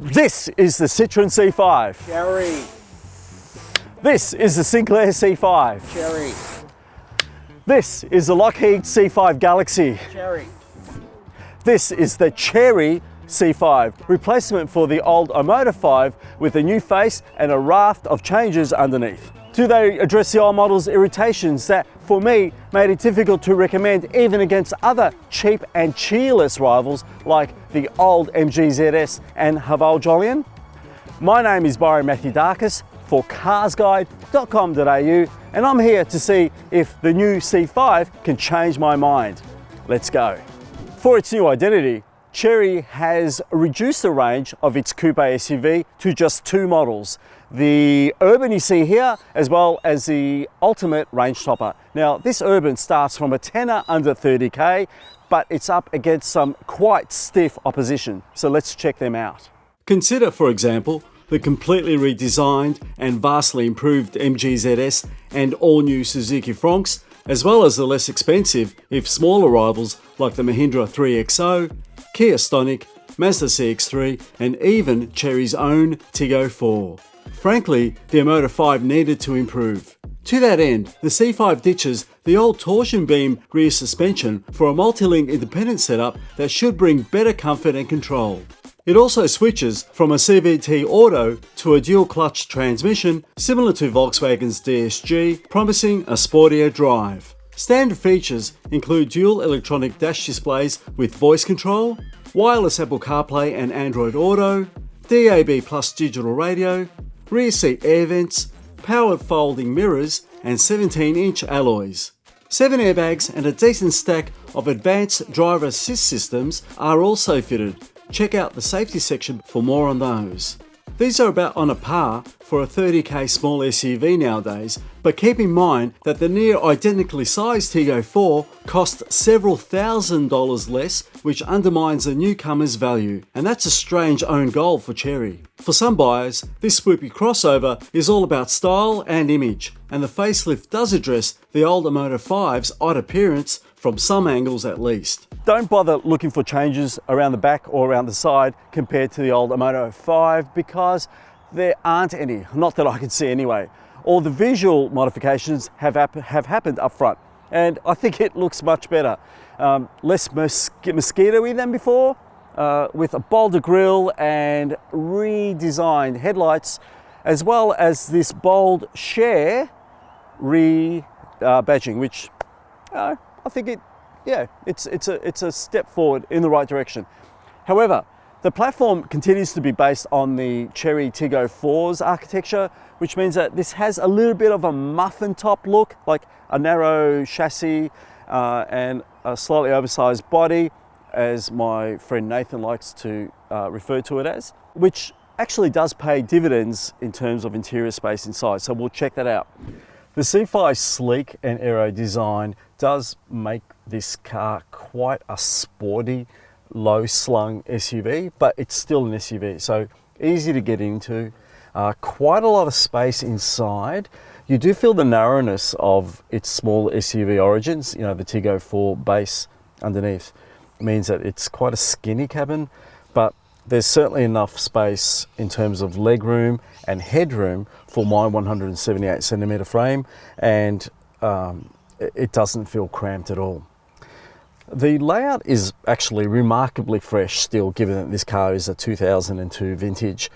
This is the Citroen C5. Chery. This is the Sinclair C5. Chery. This is the Lockheed C5 Galaxy. Chery. This is the Chery C5, replacement for the old Omoda 5 with a new face and a raft of changes underneath. Do they address the old model's irritations that, for me, made it difficult to recommend even against other cheap and cheerless rivals like the old MG ZS and Haval Jolyon? My name is Byron Mathioudakis for CarsGuide.com.au, and I'm here to see if the new C5 can change my mind. Let's go. For its new identity, Chery has reduced the range of its coupe SUV to just two models. The Urban you see here, as well as the Ultimate Range Topper. Now, this Urban starts from a tenner under 30k, but it's up against some quite stiff opposition. So let's check them out. Consider, for example, the completely redesigned and vastly improved MG ZS and all-new Suzuki Fronx, as well as the less expensive, if smaller rivals like the Mahindra 3XO, Kia Stonic, Mazda CX-3 and even Chery's own Tiggo 4. Frankly, the Omoda 5 needed to improve. To that end, the C5 ditches the old torsion beam rear suspension for a multi-link independent setup that should bring better comfort and control. It also switches from a CVT Auto to a dual clutch transmission similar to Volkswagen's DSG, promising a sportier drive. Standard features include dual electronic dash displays with voice control, wireless Apple CarPlay and Android Auto, DAB+ digital radio, rear seat air vents, powered folding mirrors and 17-inch alloys. 7 airbags and a decent stack of advanced driver assist systems are also fitted. Check out the safety section for more on those. These are about on a par for a 30k small SUV nowadays, but keep in mind that the near identically sized Tiggo 4 cost several $1,000s less, which undermines the newcomer's value, and that's a strange own goal for Chery. For some buyers, this swoopy crossover is all about style and image, and the facelift does address the old Omoda 5's odd appearance from some angles at least. Don't bother looking for changes around the back or around the side compared to the old Omoda 5 because there aren't any, not that I can see anyway. All the visual modifications have happened up front, and I think it looks much better. Less mosquito-y than before, with a bolder grille and redesigned headlights, as well as this bold share badging, which I think it's a step forward in the right direction. However, the platform continues to be based on the Chery Tiggo 4's architecture, which means that this has a little bit of a muffin top look, like a narrow chassis and a slightly oversized body, as my friend Nathan likes to refer to it as, which actually does pay dividends in terms of interior space inside, so we'll check that out. The C5's sleek and aero design does make this car quite a sporty, low-slung SUV, but it's still an SUV, so easy to get into. Quite a lot of space inside. You do feel the narrowness of its small SUV origins. You know, the Tiggo 4 base underneath means that it's quite a skinny cabin, but there's certainly enough space in terms of legroom and headroom for my 178 centimeter frame, and it doesn't feel cramped at all. The layout is actually remarkably fresh still, given that this car is a 2002 vintage,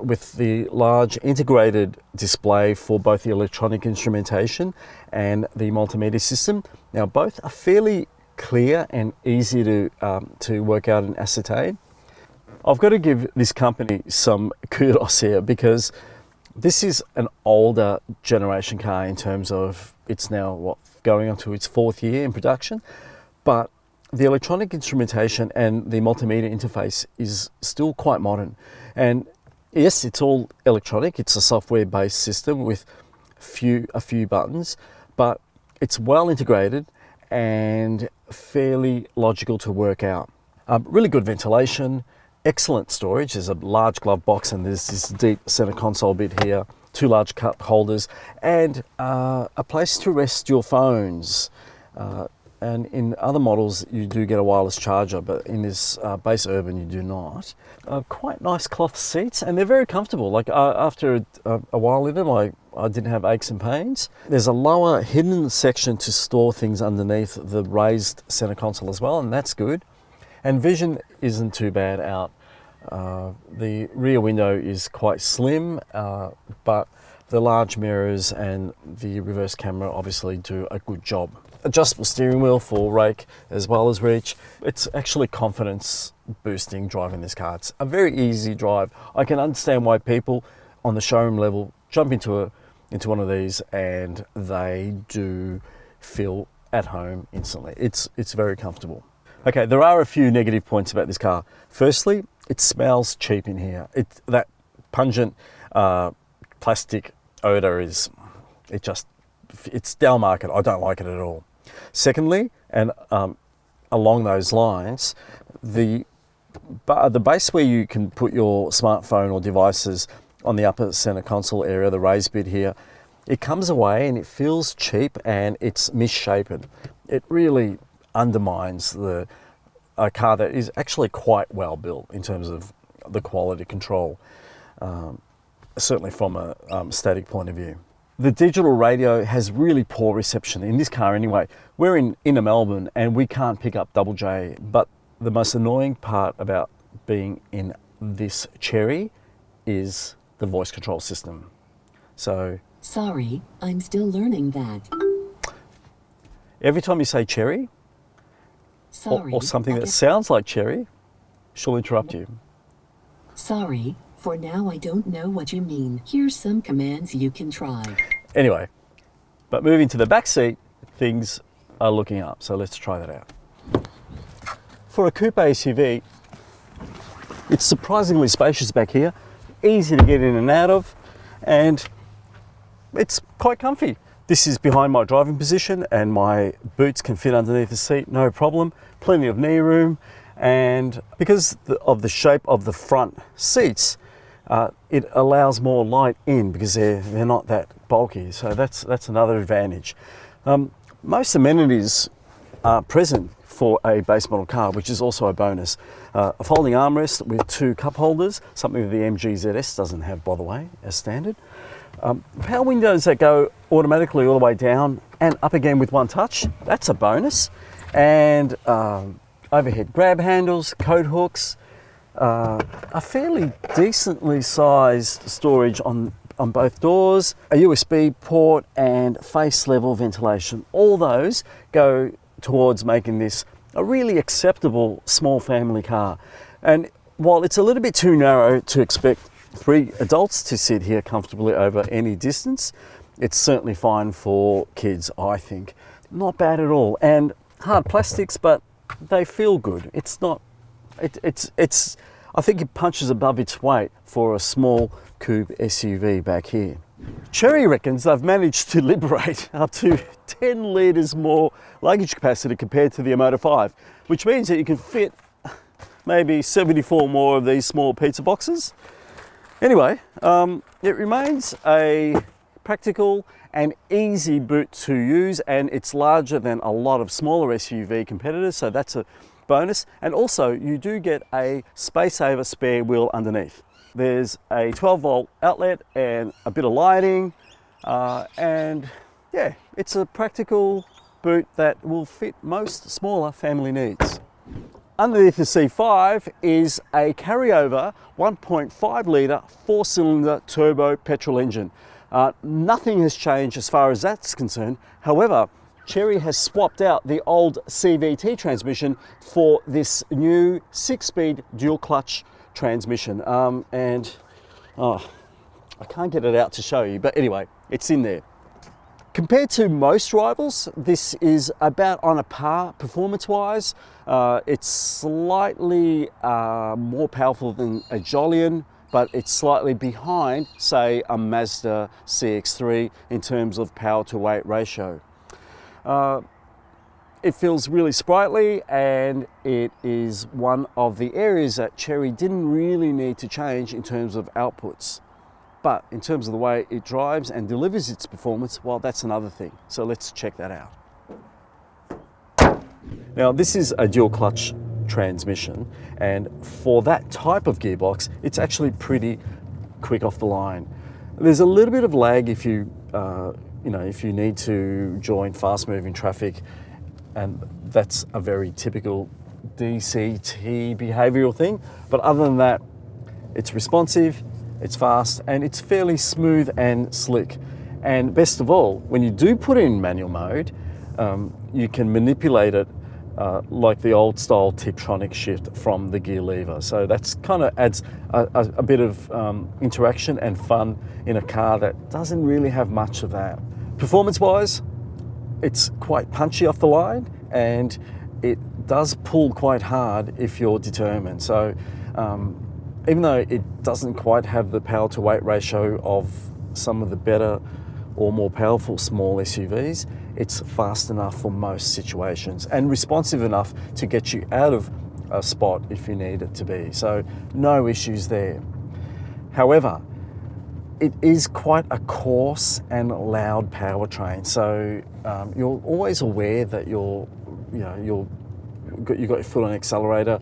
with the large integrated display for both the electronic instrumentation and the multimedia system. Now, both are fairly clear and easy to work out and ascertain. I've got to give this company some kudos here because this is an older generation car in terms of it's now going on to its 4th year in production, but the electronic instrumentation and the multimedia interface is still quite modern. And yes, it's all electronic. It's a software-based system with a few buttons, but it's well integrated and fairly logical to work out. Really good ventilation, excellent storage. There's a large glove box and there's this deep center console bit here, 2 large cup holders, and a place to rest your phones. And in other models, you do get a wireless charger, but in this base urban, you do not. Quite nice cloth seats, and they're very comfortable. Like after a while in them, I didn't have aches and pains. There's a lower hidden section to store things underneath the raised center console as well, and that's good. And vision isn't too bad out. The rear window is quite slim, but the large mirrors and the reverse camera obviously do a good job. Adjustable steering wheel for rake as well as reach. It's actually confidence boosting driving this car. It's a very easy drive. I can understand why people on the showroom level jump into one of these and they do feel at home instantly. It's very comfortable. Okay, there are a few negative points about this car. Firstly, it smells cheap in here. That pungent plastic odor it's down market. I don't like it at all. Secondly, and along those lines, the base where you can put your smartphone or devices on the upper center console area, the raised bit here, it comes away and it feels cheap and it's misshapen. It really undermines a car that is actually quite well built in terms of the quality control, certainly from a static point of view. The digital radio has really poor reception in this car anyway. We're in inner Melbourne and we can't pick up double J, but the most annoying part about being in this Chery is the voice control system. So, sorry, I'm still learning that. Every time you say Chery, or something that sounds like Chery, she'll interrupt you. Sorry, for now I don't know what you mean. Here's some commands you can try. Anyway, but moving to the back seat, things are looking up, so let's try that out. For a coupe SUV, it's surprisingly spacious back here, easy to get in and out of, and it's quite comfy. This is behind my driving position and my boots can fit underneath the seat, no problem. Plenty of knee room, and because of the shape of the front seats, it allows more light in because they're not that bulky, so that's another advantage. Most amenities are present for a base model car, which is also a bonus. A folding armrest with 2 cup holders, something that the MG ZS doesn't have, by the way, as standard. Power windows that go automatically all the way down and up again with one touch, that's a bonus. And overhead grab handles, coat hooks, a fairly decently sized storage on both doors, a USB port and face level ventilation. All those go towards making this a really acceptable small family car. And while it's a little bit too narrow to expect 3 adults to sit here comfortably over any distance, it's certainly fine for kids, I think. Not bad at all. And hard plastics, but they feel good. It's not, I think it punches above its weight for a small coupe SUV back here. Chery reckons they've managed to liberate up to 10 litres more luggage capacity compared to the Omoda 5, which means that you can fit maybe 74 more of these small pizza boxes. Anyway, it remains a practical and easy boot to use, and it's larger than a lot of smaller SUV competitors, so that's a bonus. And also you do get a space saver spare wheel underneath. There's a 12-volt outlet and a bit of lighting, and yeah, it's a practical boot that will fit most smaller family needs. Underneath the C5 is a carryover 1.5 litre 4-cylinder turbo petrol engine. Nothing has changed as far as that's concerned. However, Chery has swapped out the old CVT transmission for this new 6-speed dual clutch transmission. I can't get it out to show you, but anyway, it's in there. Compared to most rivals, this is about on a par performance-wise. It's slightly more powerful than a Jolion, but it's slightly behind, say, a Mazda CX-3 in terms of power to weight ratio. It feels really sprightly, and it is one of the areas that Chery didn't really need to change in terms of outputs. But in terms of the way it drives and delivers its performance, well, that's another thing. So let's check that out. Now this is a dual clutch transmission, and for that type of gearbox, it's actually pretty quick off the line. There's a little bit of lag if you if you need to join fast-moving traffic, and that's a very typical DCT behavioural thing. But other than that, it's responsive, it's fast, and it's fairly smooth and slick. And best of all, when you do put it in manual mode, you can manipulate it like the old style Tiptronic shift from the gear lever. So that's kind of adds a bit of interaction and fun in a car that doesn't really have much of that. Performance wise, it's quite punchy off the line, and it does pull quite hard if you're determined. So even though it doesn't quite have the power to weight ratio of some of the better or more powerful small SUVs, it's fast enough for most situations and responsive enough to get you out of a spot if you need it to be. So no issues there. However, it is quite a coarse and loud powertrain. So you're always aware that you've got your foot on the accelerator.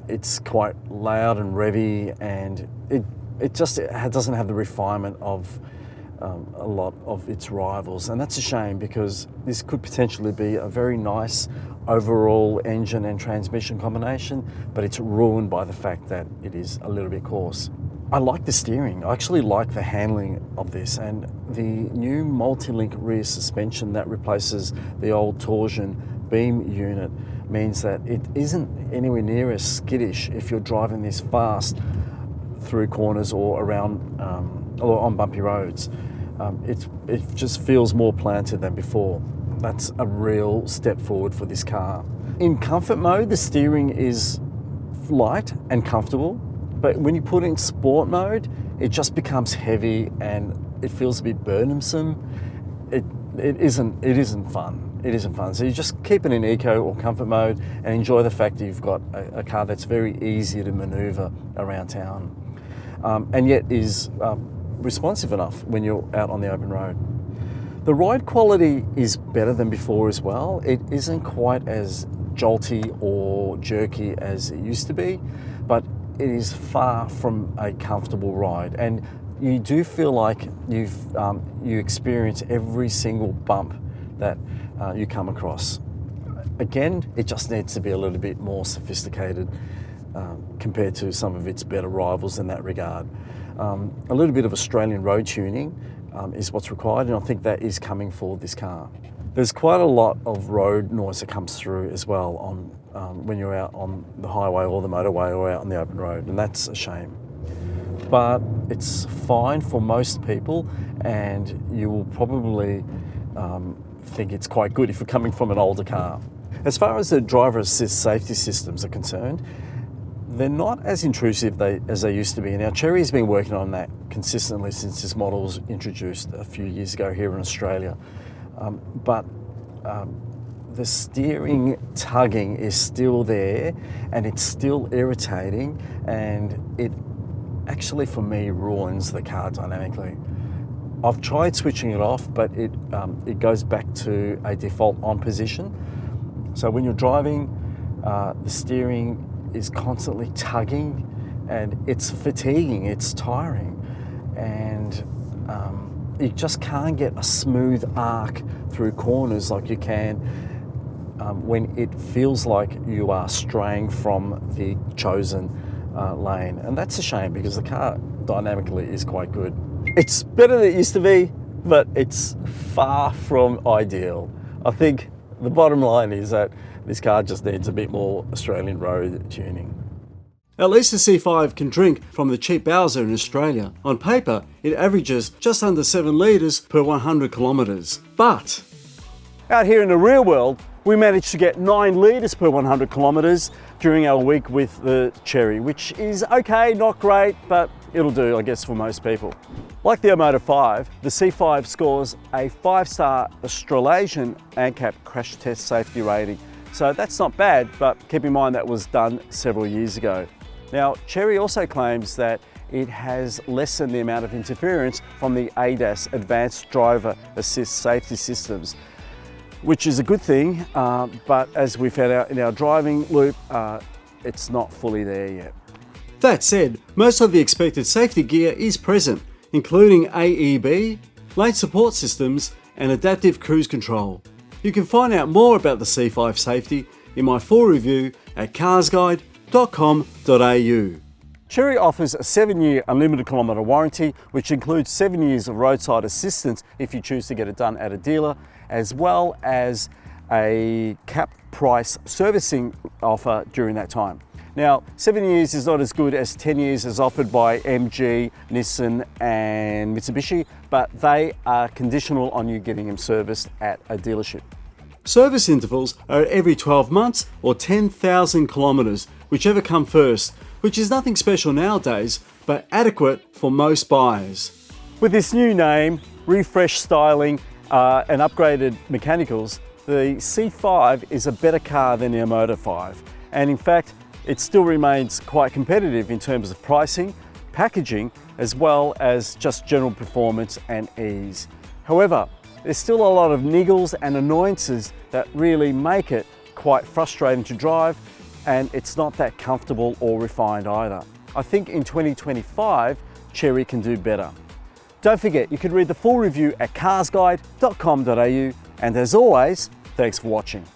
It's quite loud and revvy, and it doesn't have the refinement of a lot of its rivals, and that's a shame because this could potentially be a very nice overall engine and transmission combination, but it's ruined by the fact that it is a little bit coarse. I like the steering. I actually like the handling of this, and the new multi-link rear suspension that replaces the old torsion beam unit means that it isn't anywhere near as skittish if you're driving this fast through corners or around or on bumpy roads. It just feels more planted than before. That's a real step forward for this car. In comfort mode, the steering is light and comfortable, but when you put it in sport mode, it just becomes heavy and it feels a bit burdensome. It isn't fun. It isn't fun. So you just keep it in eco or comfort mode and enjoy the fact that you've got a car that's very easy to maneuver around town, and yet is responsive enough when you're out on the open road. The ride quality is better than before as well. It isn't quite as jolty or jerky as it used to be, but it is far from a comfortable ride, and you do feel like you experience every single bump that you come across. Again, it just needs to be a little bit more sophisticated compared to some of its better rivals in that regard. A little bit of Australian road tuning is what's required, and I think that is coming for this car. There's quite a lot of road noise that comes through as well when you're out on the highway or the motorway or out on the open road, and that's a shame. But it's fine for most people, and you will probably think it's quite good if you're coming from an older car. As far as the driver assist safety systems are concerned, they're not as intrusive as they used to be. Now, Chery's been working on that consistently since this model was introduced a few years ago here in Australia. But the steering tugging is still there, and it's still irritating, and it actually, for me, ruins the car dynamically. I've tried switching it off, but it goes back to a default on position. So when you're driving, the steering is constantly tugging, and it's fatiguing, it's tiring, and you just can't get a smooth arc through corners like you can when it feels like you are straying from the chosen lane. And that's a shame because the car dynamically is quite good. It's better than it used to be, but it's far from ideal. I think the bottom line is that this car just needs a bit more Australian road tuning. At least the C5 can drink from the cheap Bowser in Australia. On paper, it averages just under 7 litres per 100 kilometres. But out here in the real world, we managed to get 9 litres per 100 kilometres during our week with the Chery, which is okay, not great, but it'll do, I guess, for most people. Like the Omoda 5, the C5 scores a 5-star Australasian ANCAP crash test safety rating. So that's not bad, but keep in mind that was done several years ago. Now, Chery also claims that it has lessened the amount of interference from the ADAS, Advanced Driver Assist Safety Systems. which is a good thing, but as we found out in our driving loop, it's not fully there yet. That said, most of the expected safety gear is present, including AEB, lane support systems, and adaptive cruise control. You can find out more about the C5 safety in my full review at CarsGuide.com.au. Chery offers a 7-year unlimited kilometre warranty, which includes 7 years of roadside assistance if you choose to get it done at a dealer, as well as a capped price servicing offer during that time. Now, 7 years is not as good as 10 years as offered by MG, Nissan and Mitsubishi, but they are conditional on you getting them serviced at a dealership. Service intervals are every 12 months or 10,000 kilometres, whichever come first, which is nothing special nowadays, but adequate for most buyers. With this new name, refreshed styling and upgraded mechanicals, the C5 is a better car than the Omoda 5. And in fact, it still remains quite competitive in terms of pricing, packaging, as well as just general performance and ease. However, there's still a lot of niggles and annoyances that really make it quite frustrating to drive, and it's not that comfortable or refined either. I think in 2025, Chery can do better. Don't forget, you can read the full review at CarsGuide.com.au, and as always, thanks for watching.